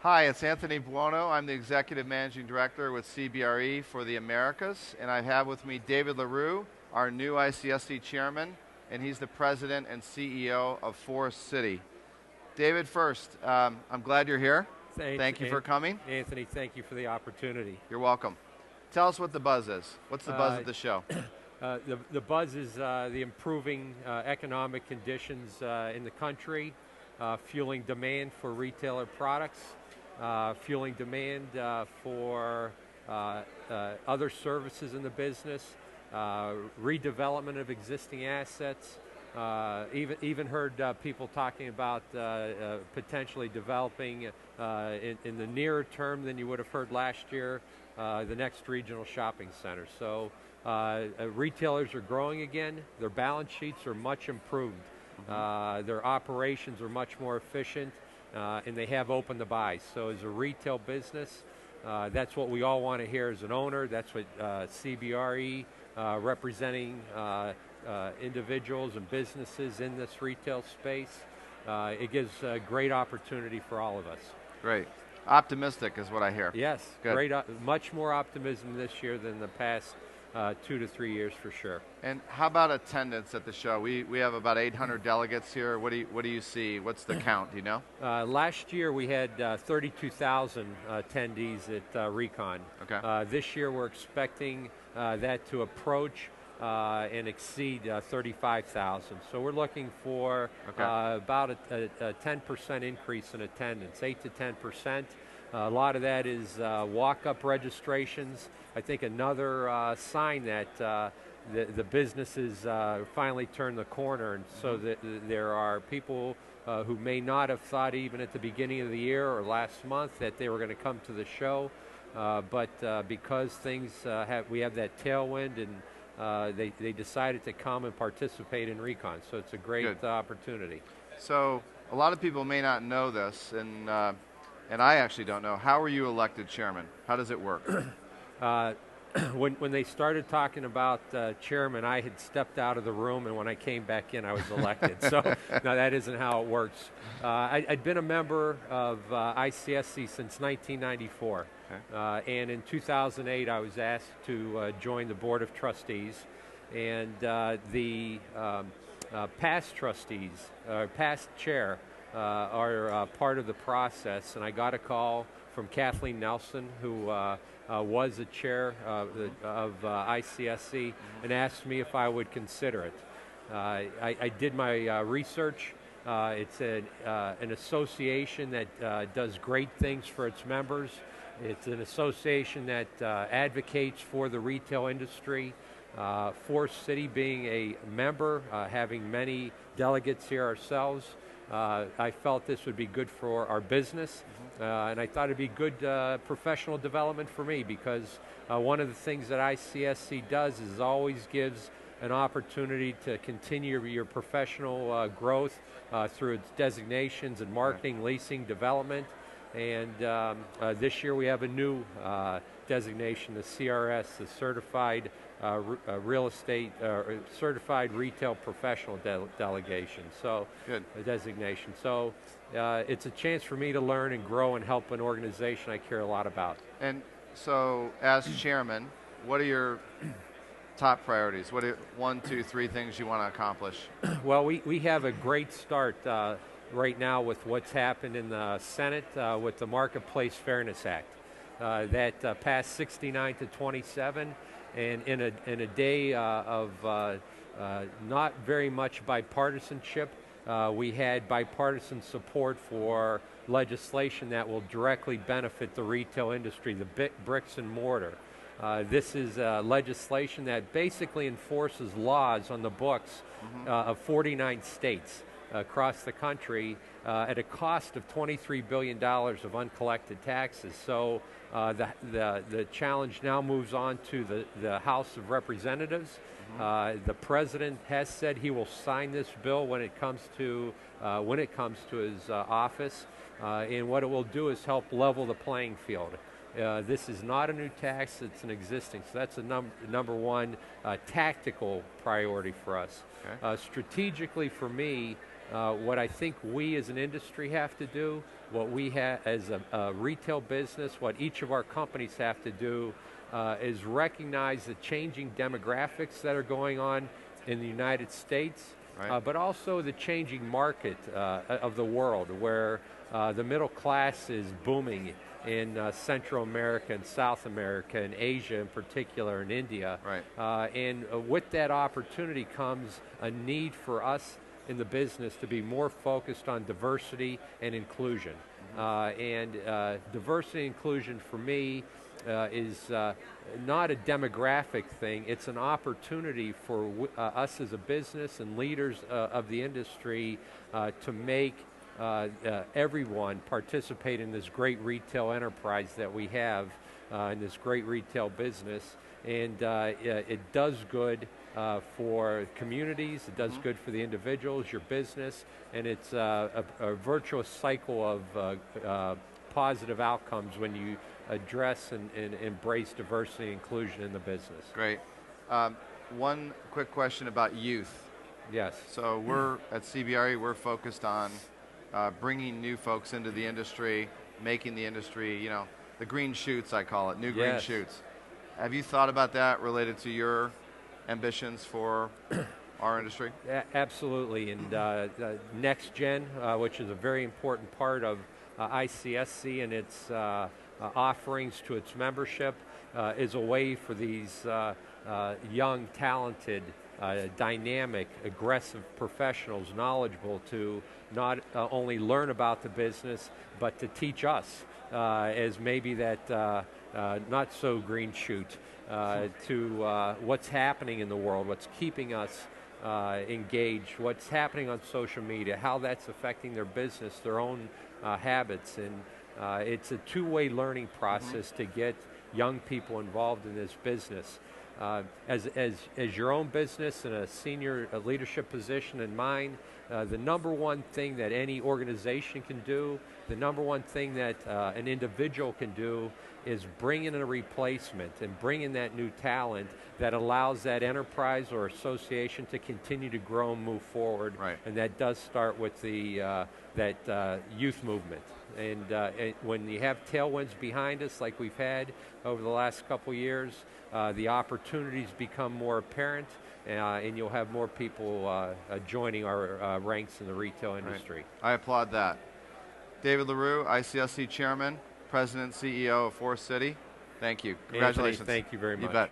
Hi, it's Anthony Buono. I'm the Executive Managing Director with CBRE for the Americas, and I have with me David LaRue, our new ICSC Chairman, and he's the President and CEO of Forest City. David, first, I'm glad you're here. Thank you for coming. Anthony, thank you for the opportunity. You're welcome. Tell us what the buzz is. What's the buzz of the show? The buzz is the improving economic conditions in the country, fueling demand for retailer products, fueling demand for other services in the business, redevelopment of existing assets. Even heard people talking about potentially developing in the nearer term than you would have heard last year, the next regional shopping center. So retailers are growing again. Their balance sheets are much improved. Their operations are much more efficient, and they have open to buy. So as a retail business, that's what we all want to hear as an owner. That's what CBRE, representing individuals and businesses in this retail space, it gives a great opportunity for all of us. Great. Optimistic is what I hear. Yes, good. Great. Much more optimism this year than the past 2 to 3 years for sure. And how about attendance at the show? We have about 800 delegates here. What do you see? What's the count? Do you know? Last year we had 32,000 attendees at RECon. Okay. This year we're expecting that to approach and exceed 35,000. So we're looking for about a 10% increase in attendance, 8 to 10%. A lot of that is walk-up registrations. I think another sign that the businesses finally turned the corner, and so that there are people who may not have thought even at the beginning of the year or last month that they were going to come to the show, but because things we have that tailwind, and they decided to come and participate in RECon. So it's a great opportunity. So a lot of people may not know this, and I actually don't know. How were you elected chairman? How does it work? When they started talking about chairman, I had stepped out of the room, and when I came back in, I was elected. So no, that isn't how it works. I'd been a member of ICSC since 1994. Okay. And in 2008, I was asked to join the Board of Trustees. And the past trustees, past chair, are part of the process. And I got a call from Kathleen Nelson, who was the chair of ICSC, and asked me if I would consider it. I did my research. It's an association that does great things for its members. It's an association that advocates for the retail industry. Forest City being a member, having many delegates here ourselves, I felt this would be good for our business, and I thought it'd be good professional development for me, because one of the things that ICSC does is always gives an opportunity to continue your professional growth through its designations in marketing, leasing, development. And this year we have a new designation, the CRS, the Certified Real Estate, Certified Retail Professional Delegation. So, a designation. So it's a chance for me to learn and grow and help an organization I care a lot about. And so, as chairman, what are your top priorities? What are 1, 2, 3 things you want to accomplish? Well, we have a great start right now with what's happened in the Senate with the Marketplace Fairness Act that passed 69 to 27, and in a day of not very much bipartisanship, we had bipartisan support for legislation that will directly benefit the retail industry, the bricks and mortar. This is legislation that basically enforces laws on the books of 49 states across the country at a cost of $23 billion of uncollected taxes. So the challenge now moves on to the House of Representatives. The president has said he will sign this bill when it comes to his office, and what it will do is help level the playing field. This is not a new tax, it's an existing. So that's a number one tactical priority for us. Okay. Strategically for me, What I think we as an industry have to do, what we have as a retail business, what each of our companies have to do is recognize the changing demographics that are going on in the United States, right. but also the changing market of the world, where the middle class is booming in Central America and South America and Asia in particular, and India. Right. And with that opportunity comes a need for us in the business to be more focused on diversity and inclusion. Diversity and inclusion for me is not a demographic thing, it's an opportunity for us as a business and leaders of the industry to make everyone participate in this great retail enterprise that we have in this great retail business. And it does good for communities, it does good for the individuals, your business, and it's a virtuous cycle of positive outcomes when you address and embrace diversity and inclusion in the business. Great. One quick question about youth. Yes. So we're at CBRE, we're focused on bringing new folks into the industry, making the industry, you know, the green shoots, I call it, new green shoots. Have you thought about that related to your ambitions for our industry? Absolutely, and Next Gen, which is a very important part of ICSC and its offerings to its membership, is a way for these young, talented, dynamic, aggressive professionals, knowledgeable, to not only learn about the business, but to teach us as maybe that not so green shoot to what's happening in the world, what's keeping us engaged, what's happening on social media, how that's affecting their business, their own habits. And it's a two-way learning process to get young people involved in this business. As your own business in a senior leadership position in mine, the number one thing that any organization can do, the number one thing that an individual can do, is bring in a replacement and bring in that new talent that allows that enterprise or association to continue to grow and move forward. Right. And that does start with the that youth movement. And when you have tailwinds behind us like we've had over the last couple years, the opportunities become more apparent, and you'll have more people joining our ranks in the retail industry. Right. I applaud that. David LaRue, ICSC Chairman, President, CEO of Forest City. Thank you. Congratulations. Anthony, thank you very much. You bet.